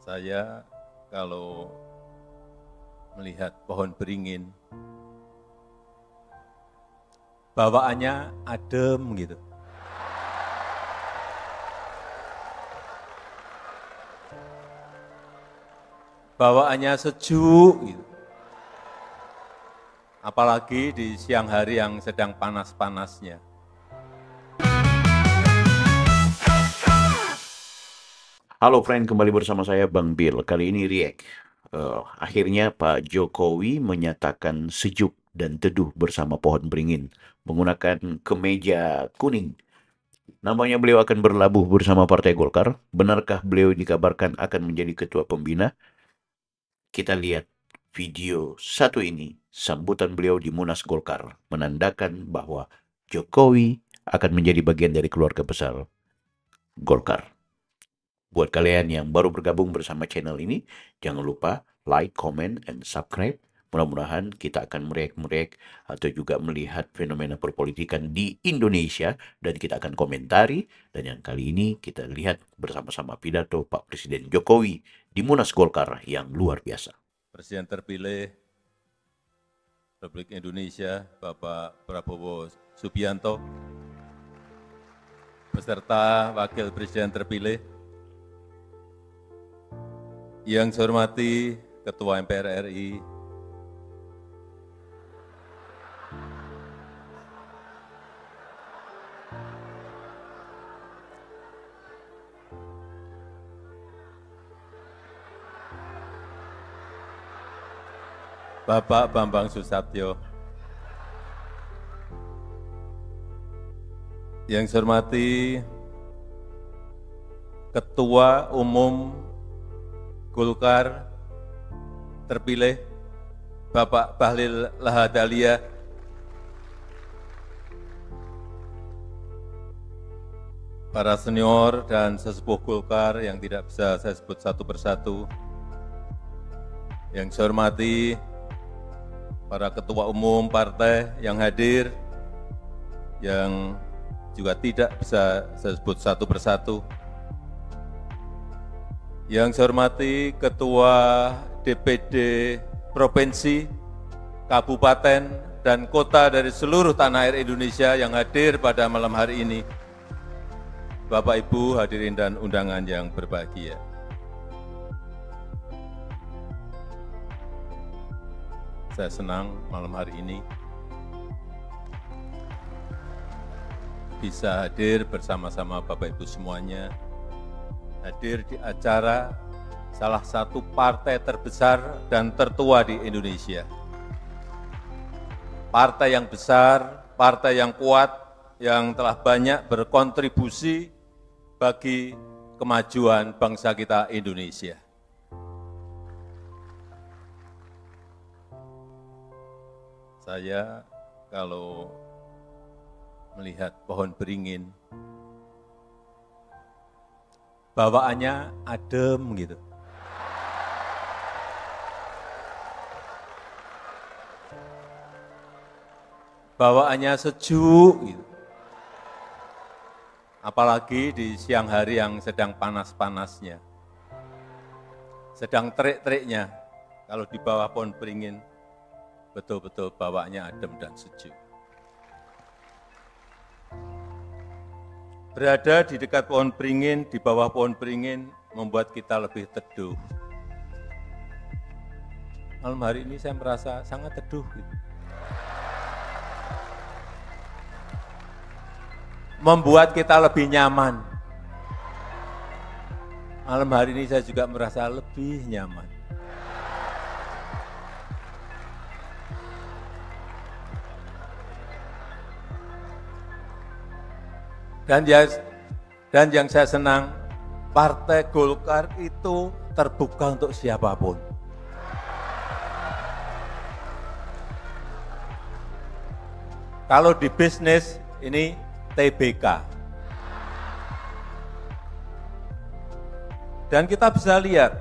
Saya kalau melihat pohon beringin, bawaannya adem gitu. Bawaannya sejuk gitu. Apalagi di siang hari yang sedang panas-panasnya. Halo friend, kembali bersama saya Bang Bill. Kali ini react. Akhirnya Pak Jokowi menyatakan sejuk dan teduh bersama pohon beringin menggunakan kemeja kuning. Namanya beliau akan berlabuh bersama Partai Golkar. Benarkah beliau dikabarkan akan menjadi ketua pembina? Kita lihat video satu ini, sambutan beliau di Munas Golkar, menandakan bahwa Jokowi akan menjadi bagian dari keluarga besar Golkar. Buat kalian yang baru bergabung bersama channel ini, jangan lupa like, comment, and subscribe. Mudah-mudahan kita akan meriak-meriak atau juga melihat fenomena perpolitikan di Indonesia dan kita akan komentari. Dan yang kali ini kita lihat bersama-sama pidato Pak Presiden Jokowi di Munas Golkar yang luar biasa. Presiden terpilih Republik Indonesia, Bapak Prabowo Subianto, beserta Wakil Presiden terpilih, yang saya hormati Ketua MPR RI, Bapak Bambang Susatyo, yang saya hormati Ketua Umum Golkar terpilih, Bapak Bahlil Lahadalia, para senior dan sesepuh Golkar yang tidak bisa saya sebut satu persatu, yang saya hormati para ketua umum partai yang hadir, yang juga tidak bisa saya sebut satu persatu, yang saya hormati Ketua DPD Provinsi, Kabupaten, dan Kota dari seluruh tanah air Indonesia yang hadir pada malam hari ini, Bapak, Ibu, hadirin dan undangan yang berbahagia. Saya senang malam hari ini bisa hadir bersama-sama Bapak Ibu semuanya, hadir di acara salah satu partai terbesar dan tertua di Indonesia. Partai yang besar, partai yang kuat, yang telah banyak berkontribusi bagi kemajuan bangsa kita Indonesia. Saya kalau melihat pohon beringin, bawaannya adem gitu. Bawaannya sejuk gitu. Apalagi di siang hari yang sedang panas-panasnya. Sedang terik-teriknya, kalau di bawah pohon beringin, betul-betul bawaannya adem dan sejuk. Berada di dekat pohon beringin, di bawah pohon beringin, membuat kita lebih teduh. Malam hari ini saya merasa sangat teduh. Gitu. Membuat kita lebih nyaman. Malam hari ini saya juga merasa lebih nyaman. Dan yang saya senang, Partai Golkar itu terbuka untuk siapapun. Kalau di bisnis, ini TBK. Dan kita bisa lihat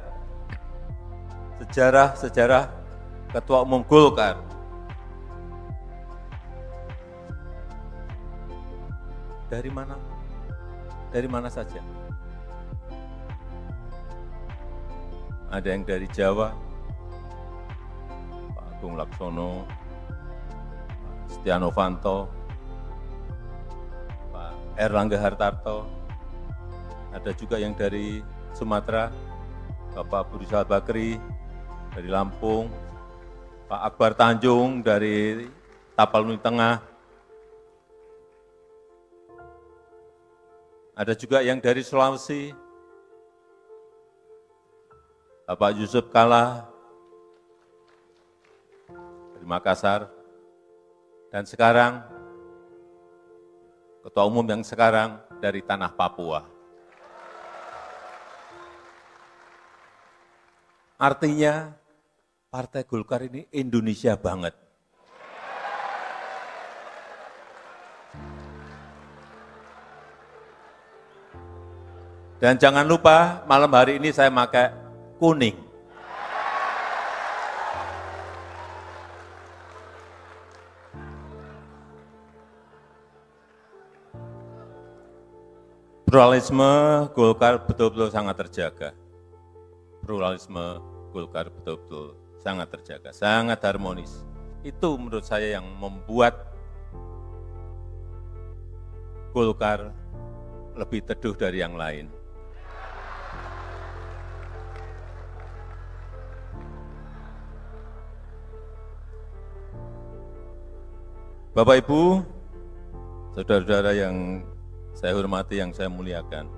sejarah-sejarah Ketua Umum Golkar. Dari mana? Dari mana saja. ada yang dari Jawa, Pak Agung Laksono, Pak Setia Novanto, Pak Erlangga Hartarto, ada juga yang dari Sumatera, Bapak Abu Rizal Bakri dari Lampung, Pak Akbar Tanjung dari Tapanuli Tengah, ada juga yang dari Sulawesi, Bapak Yusuf Kalla dari Makassar, dan sekarang Ketua Umum yang sekarang dari tanah Papua. Artinya Partai Golkar ini Indonesia banget. Dan jangan lupa malam hari ini saya pakai kuning. Pluralisme Golkar betul-betul sangat terjaga. Pluralisme Golkar betul-betul sangat terjaga, sangat harmonis. Itu menurut saya yang membuat Golkar lebih teduh dari yang lain. Bapak Ibu, saudara-saudara yang saya hormati, yang saya muliakan,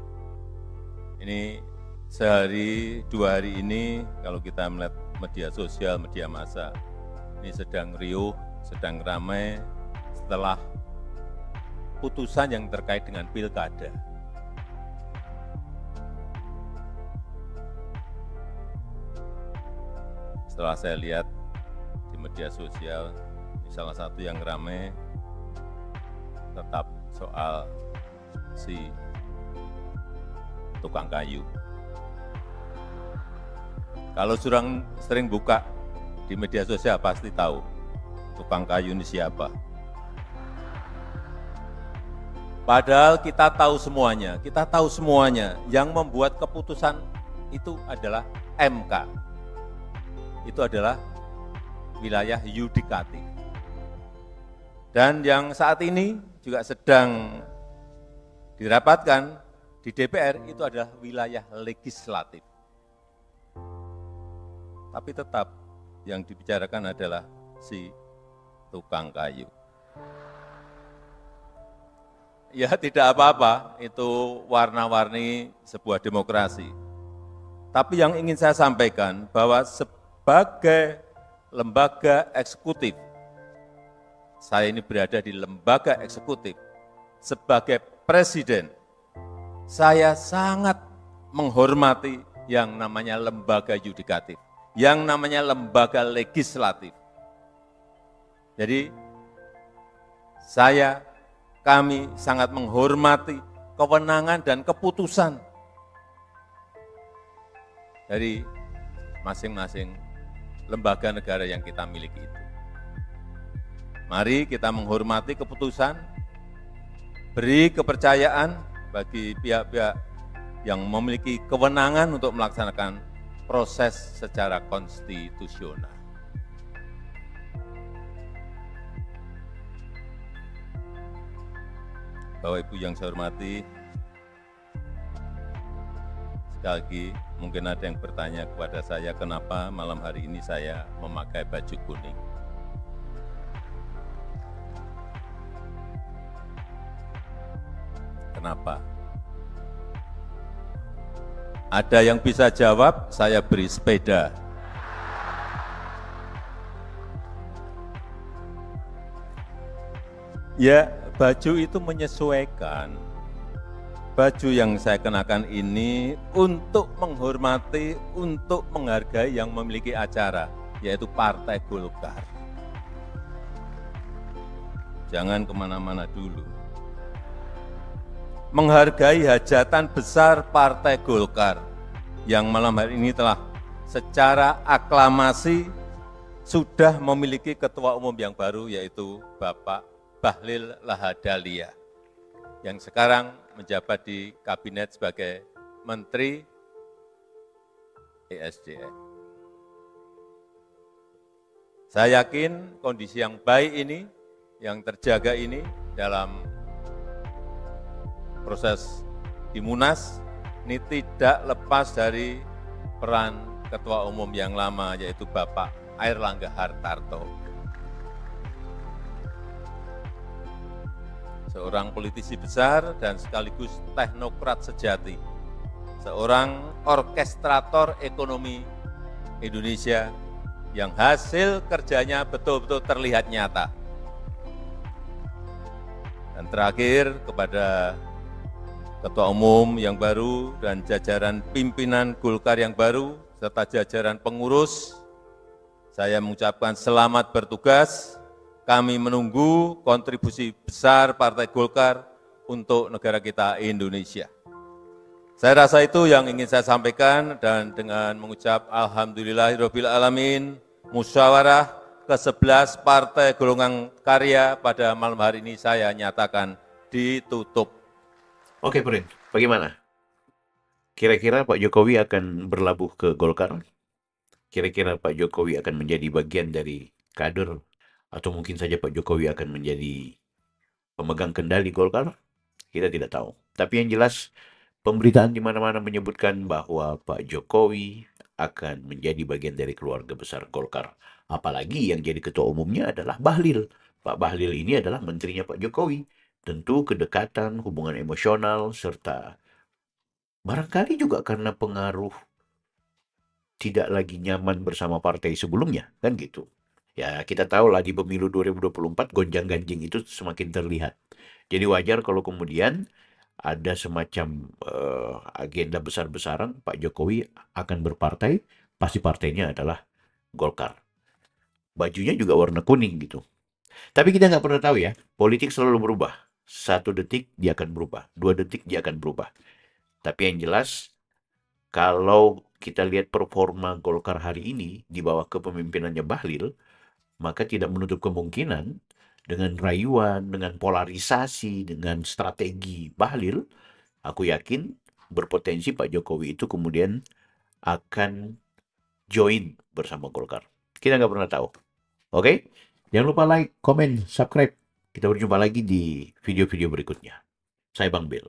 ini sehari, 2 hari ini, kalau kita melihat media sosial, media massa, ini sedang riuh, sedang ramai setelah putusan yang terkait dengan pilkada. Setelah saya lihat di media sosial, ini salah satu yang ramai tetap soal si tukang kayu. Kalau sering buka di media sosial pasti tahu tukang kayu ini siapa. Padahal kita tahu semuanya, yang membuat keputusan itu adalah MK. Itu adalah wilayah yudikatif. Dan yang saat ini juga sedang dirapatkan di DPR itu adalah wilayah legislatif. Tapi tetap yang dibicarakan adalah si tukang kayu. Ya tidak apa-apa, itu warna-warni sebuah demokrasi. Tapi yang ingin saya sampaikan bahwa sebagai lembaga eksekutif, saya ini berada di lembaga eksekutif, sebagai presiden, saya sangat menghormati yang namanya lembaga yudikatif, yang namanya lembaga legislatif. Jadi kami sangat menghormati kewenangan dan keputusan dari masing-masing lembaga negara yang kita miliki itu. Mari kita menghormati keputusan, beri kepercayaan bagi pihak-pihak yang memiliki kewenangan untuk melaksanakan proses secara konstitusional. Bapak Ibu yang saya hormati, sekali lagi mungkin ada yang bertanya kepada saya kenapa malam hari ini saya memakai baju kuning. Kenapa? Ada yang bisa jawab, saya beri sepeda. Ya, baju itu menyesuaikan. Baju yang saya kenakan ini untuk menghormati, untuk menghargai yang memiliki acara, yaitu Partai Golkar. Jangan kemana-mana dulu. Menghargai hajatan besar Partai Golkar yang malam hari ini telah secara aklamasi sudah memiliki ketua umum yang baru, yaitu Bapak Bahlil Lahadalia, yang sekarang menjabat di kabinet sebagai Menteri ESDM. Saya yakin kondisi yang baik ini, yang terjaga ini dalam proses di Munas, ini tidak lepas dari peran Ketua Umum yang lama, yaitu Bapak Airlangga Hartarto. Seorang politisi besar dan sekaligus teknokrat sejati, seorang orkestrator ekonomi Indonesia yang hasil kerjanya betul-betul terlihat nyata. Dan terakhir, kepada Ketua Umum yang baru dan jajaran pimpinan Golkar yang baru, serta jajaran pengurus, saya mengucapkan selamat bertugas. Kami menunggu kontribusi besar Partai Golkar untuk negara kita Indonesia. Saya rasa itu yang ingin saya sampaikan, dan dengan mengucap Alhamdulillahirabbil alamin, musyawarah ke-11 Partai Golongan Karya pada malam hari ini saya nyatakan ditutup. Oke, Prin, bagaimana? Kira-kira Pak Jokowi akan berlabuh ke Golkar? Kira-kira Pak Jokowi akan menjadi bagian dari kader? Atau mungkin saja Pak Jokowi akan menjadi pemegang kendali Golkar? Kita tidak tahu. Tapi yang jelas, pemberitaan di mana-mana menyebutkan bahwa Pak Jokowi akan menjadi bagian dari keluarga besar Golkar. Apalagi yang jadi ketua umumnya adalah Bahlil. Pak Bahlil ini adalah menterinya Pak Jokowi. Tentu kedekatan, hubungan emosional, serta barangkali juga karena pengaruh tidak lagi nyaman bersama partai sebelumnya, kan gitu. Ya, kita tahu lah di pemilu 2024 gonjang-ganjing itu semakin terlihat. Jadi wajar kalau kemudian ada semacam agenda besar-besaran Pak Jokowi akan berpartai, pasti partainya adalah Golkar. Bajunya juga warna kuning gitu. Tapi kita nggak pernah tahu ya, politik selalu berubah. 1 detik dia akan berubah, 2 detik dia akan berubah. Tapi yang jelas, kalau kita lihat performa Golkar hari ini di bawah kepemimpinannya Bahlil, maka tidak menutup kemungkinan dengan rayuan, dengan polarisasi, dengan strategi Bahlil, aku yakin berpotensi Pak Jokowi itu kemudian akan join bersama Golkar. Kita nggak pernah tahu. Oke? Jangan lupa like, comment, subscribe. Kita berjumpa lagi di video-video berikutnya. Saya Bang Bill.